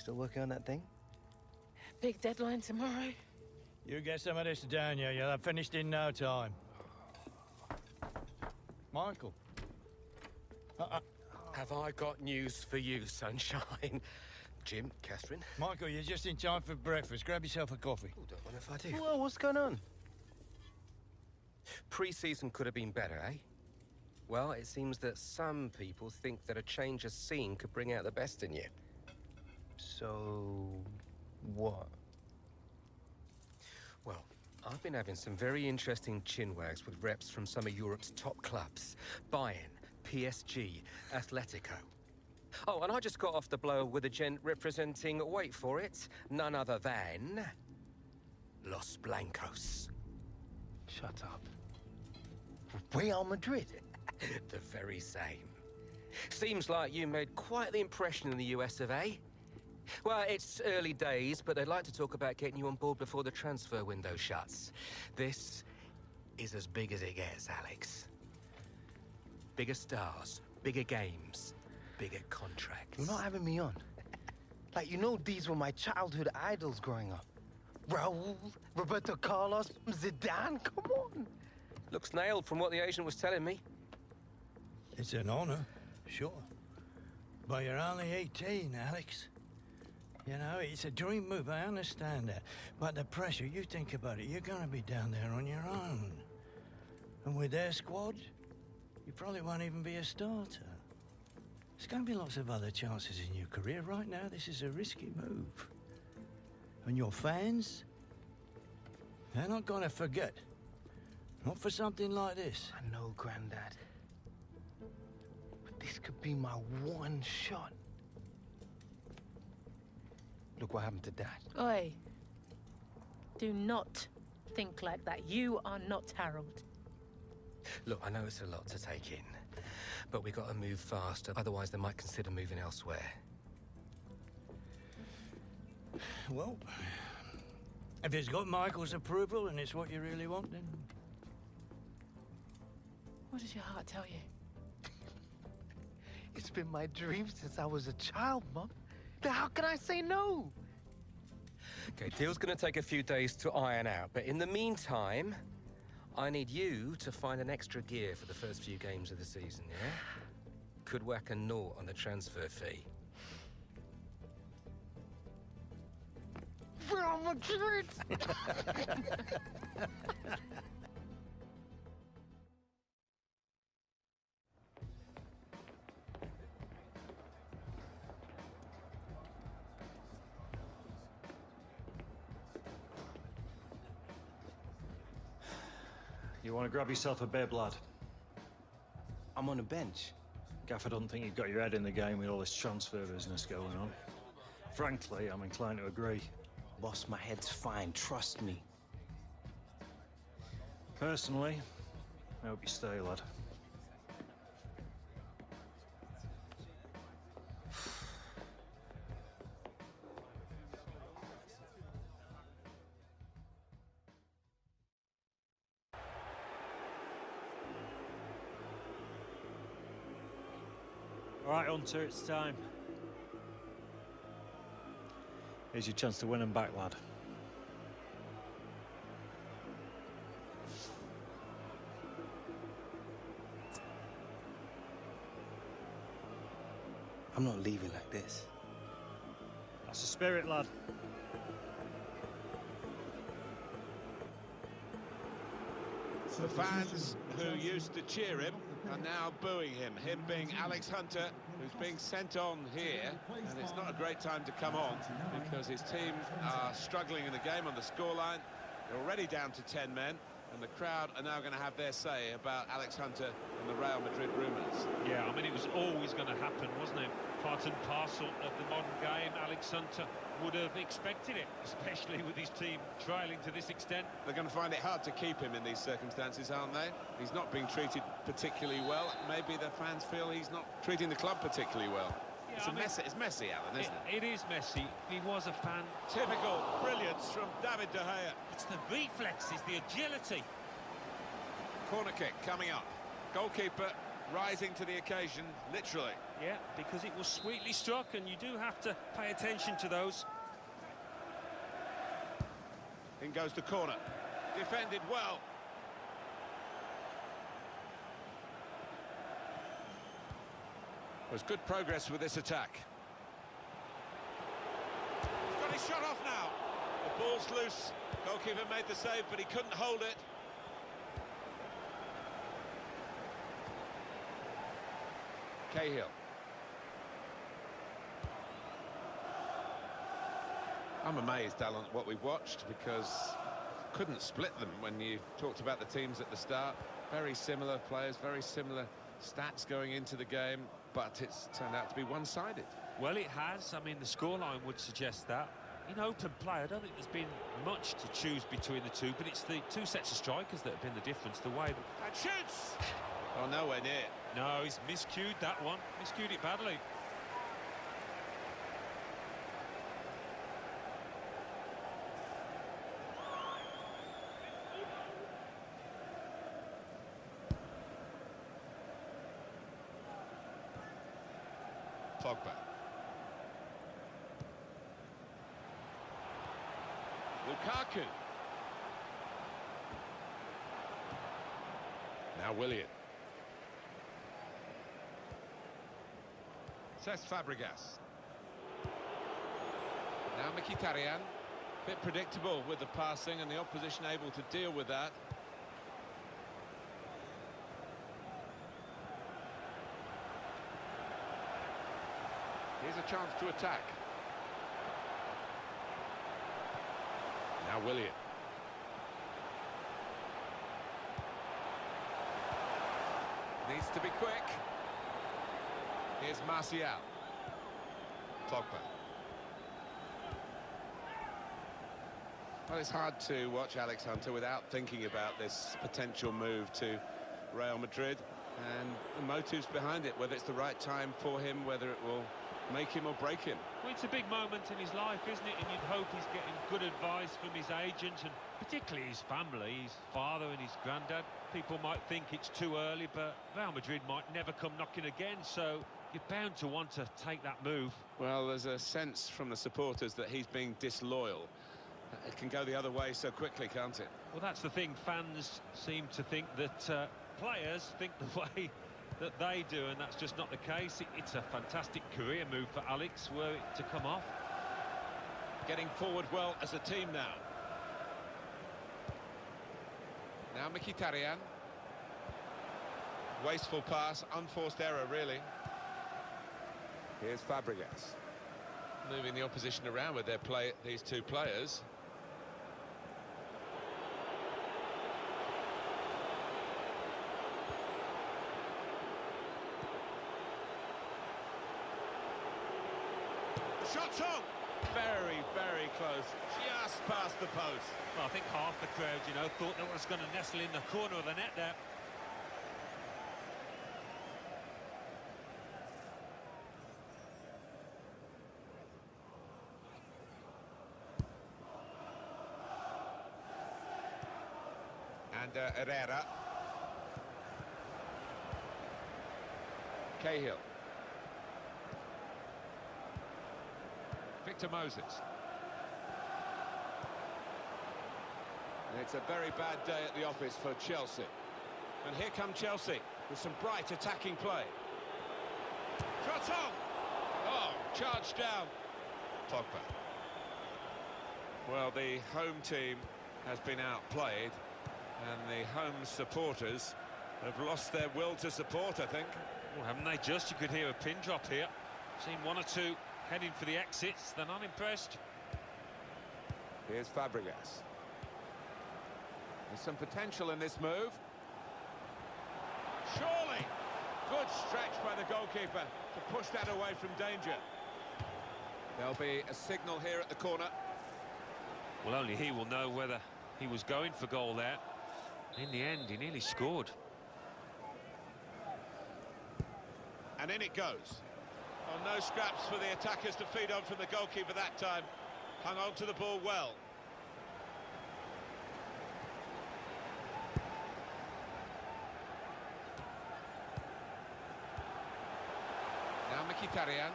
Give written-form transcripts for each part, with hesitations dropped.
Still working on that thing? Big deadline tomorrow. You get some of this down here, you'll have finished in no time. Michael. Have I got news for you, sunshine? Jim, Catherine. Michael, you're just in time for breakfast. Grab yourself a coffee. Oh, don't mind if I do. Well, what's going on? Pre-season could have been better, eh? Well, it seems that some people think that a change of scene could bring out the best in you. So... what? Well, I've been having some very interesting chinwags with reps from some of Europe's top clubs. Bayern, PSG, Atletico. Oh, and I just got off the blow with a gent representing, wait for it, none other than... Los Blancos. Shut up. Real Madrid? The very same. Seems like you made quite the impression in the US of A. Well, it's early days, but they'd like to talk about getting you on board before the transfer window shuts. This is as big as it gets, Alex. Bigger stars, bigger games, bigger contracts. You're not having me on. Like, you know these were my childhood idols growing up. Raul, Roberto Carlos, Zidane, come on. Looks nailed from what the agent was telling me. It's an honor, sure. But you're only 18, Alex. You know, it's a dream move, I understand that. But the pressure, you think about it, you're gonna be down there on your own. And with their squad, you probably won't even be a starter. There's gonna be lots of other chances in your career. Right now, this is a risky move. And your fans, they're not gonna forget. Not for something like this. I know, Grandad. But this could be my one shot. Look what happened to Dad. Oi. Do not think like that. You are not Harold. Look, I know it's a lot to take in, but we got to move fast, otherwise they might consider moving elsewhere. Well, if it's got Michael's approval and it's what you really want, then... What does your heart tell you? It's been my dream since I was a child, Mum. Then how can I say no? Okay, deal's gonna take a few days to iron out, but in the meantime, I need you to find an extra gear for the first few games of the season, yeah? Could whack a naught on the transfer fee. Real Madrid! You want to grab yourself a bib, lad? I'm on the bench. Gaff, I don't think you've got your head in the game with all this transfer business going on. Frankly, I'm inclined to agree. Boss, my head's fine, trust me. Personally, I hope you stay, lad. All right, Hunter, it's time. Here's your chance to win them back, lad. I'm not leaving like this. That's the spirit, lad. The fans who used to cheer him are now booing him. Him being Alex Hunter, who's being sent on here. And it's not a great time to come on because his team are struggling in the game on the scoreline. They're already down to 10 men. And the crowd are now going to have their say about Alex Hunter and the Real Madrid rumours. Yeah, I mean, it was always going to happen, wasn't it? Part and parcel of the modern game. Alex Hunter would have expected it, especially with his team trailing to this extent. They're going to find it hard to keep him in these circumstances, aren't they? He's not being treated particularly well. Maybe the fans feel he's not treating the club particularly well. Yeah, it's messy, Alan, isn't it? It is messy. He was a fan. Typical brilliance from David De Gea. It's the reflexes, the agility. Corner kick coming up. Goalkeeper rising to the occasion, literally. Yeah, because it was sweetly struck, and you do have to pay attention to those. In goes the corner. Defended well. There's good progress with this attack. He's got his shot off now. The ball's loose. Goalkeeper made the save, but he couldn't hold it. Cahill. I'm amazed, Alan, at what we've watched, because couldn't split them when you talked about the teams at the start. Very similar players, very similar stats going into the game, but it's turned out to be one-sided. Well, it has. I mean, the scoreline would suggest that. In open play, I don't think there's been much to choose between the two, but it's the two sets of strikers that have been the difference, the way that... And shoots! Oh, nowhere near. No, he's miscued that one. Miscued it badly. Pogba. Lukaku. Now Willian. Cesc Fabregas. Now Mkhitaryan. Bit predictable with the passing and the opposition able to deal with that. Here's a chance to attack. Now Willian. Needs to be quick. Here's Martial. Pogba. Well, it's hard to watch Alex Hunter without thinking about this potential move to Real Madrid and the motives behind it, whether it's the right time for him, whether it will make him or break him. Well, it's a big moment in his life, isn't it? And you'd hope he's getting good advice from his agent and particularly his family, his father and his granddad. People might think it's too early, but Real Madrid might never come knocking again, so you're bound to want to take that move. Well, there's a sense from the supporters that he's being disloyal. It can go the other way so quickly, can't it? Well, that's the thing. Fans seem to think that players think the way that they do, and that's just not the case. It's a fantastic career move for Alex, were it to come off. Getting forward well as a team now. Now Mkhitaryan. Wasteful pass, unforced error, really. Here's Fabregas. Moving the opposition around with these two players. Shot's on! Very, very close. Just past the post. Well, I think half the crowd, you know, thought that was going to nestle in the corner of the net there. And Herrera. Cahill. Victor Moses. And it's a very bad day at the office for Chelsea. And here come Chelsea with some bright attacking play. Shot on! Oh, charged down. Pogba. Well, the home team has been outplayed, and the home supporters have lost their will to support, I think. Well, haven't they just? You could hear a pin drop here. Seen one or two heading for the exits. They're not impressed. Here's Fabregas. There's some potential in this move. Surely! Good stretch by the goalkeeper to push that away from danger. There'll be a signal here at the corner. Well, only he will know whether he was going for goal there. In the end, he nearly scored. And in it goes. Well, no scraps for the attackers to feed on from the goalkeeper that time. Hung on to the ball well. Mkhitaryan.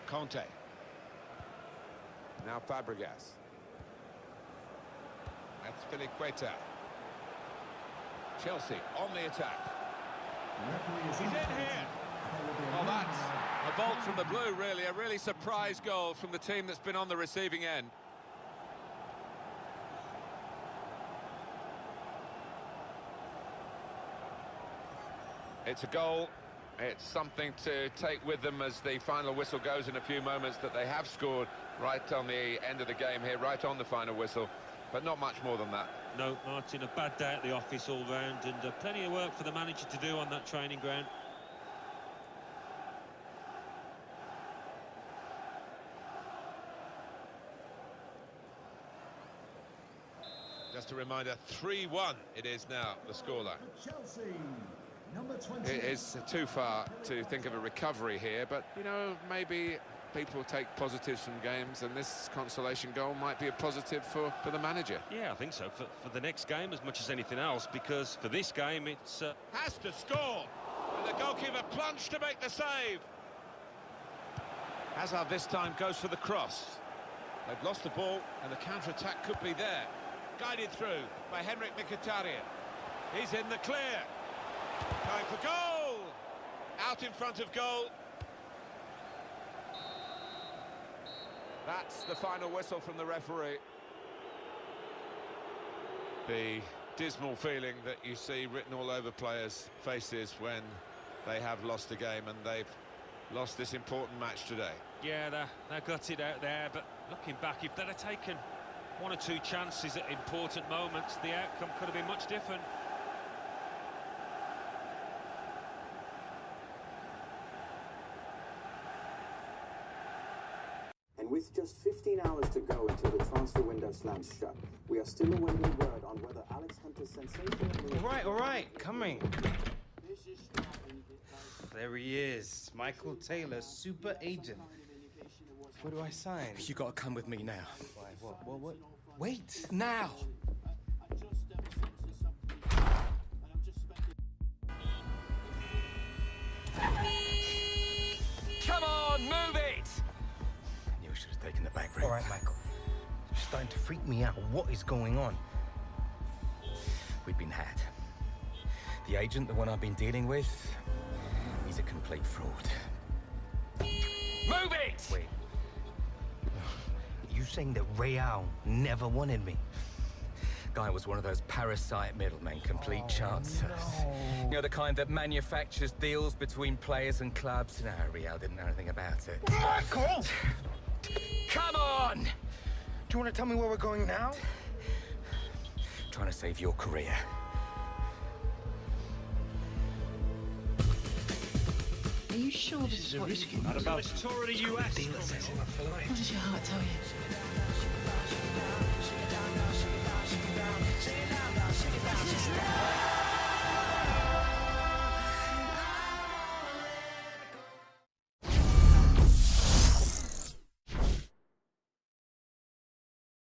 Conte. Now Fabregas. That's Filiqueta. Chelsea on the attack. He's in here. Well, that's a bolt from the blue, really. A really surprise goal from the team that's been on the receiving end. It's a goal. It's something to take with them as the final whistle goes in a few moments, that they have scored right on the end of the game here, right on the final whistle. But not much more than that. No, Martin, a bad day at the office all round, and plenty of work for the manager to do on that training ground. Just a reminder, 3-1 it is now, the scoreline. Chelsea, number 20. It is too far to think of a recovery here, but, you know, maybe people take positives from games, and this consolation goal might be a positive for the manager. Yeah, I think so, for the next game as much as anything else, because for this game it's... Has to score! And the goalkeeper plunged to make the save. Hazard this time goes for the cross. They've lost the ball, and the counter-attack could be there. Guided through by Henrik Mkhitaryan. He's in the clear. Going for goal! Out in front of goal. That's the final whistle from the referee. The dismal feeling that you see written all over players' faces when they have lost a game, and they've lost this important match today. Yeah, they got it out there, but looking back, if they'd have taken one or two chances at important moments, the outcome could have been much different. And with just 15 hours to go until the transfer window slams shut, we are still awaiting word on whether Alex Hunter's sensational move... All right, coming. There he is, Michael Taylor, super agent. What do I sign? You gotta come with me now. Why, what? Wait, Now! Come on, move it! You should have taken the back room. All right, Michael. You're starting to freak me out. What is going on? We've been had. The agent, the one I've been dealing with, he's a complete fraud. Move it! Wait. You saying that Real never wanted me? Guy was one of those parasite middlemen, complete chancers. No. You know, the kind that manufactures deals between players and clubs. No, Real didn't know anything about it. Michael! Come on! Do you want to tell me where we're going now? Trying to save your career. Are you sure this is what you... Not about the tour of the US. What does your heart tell you?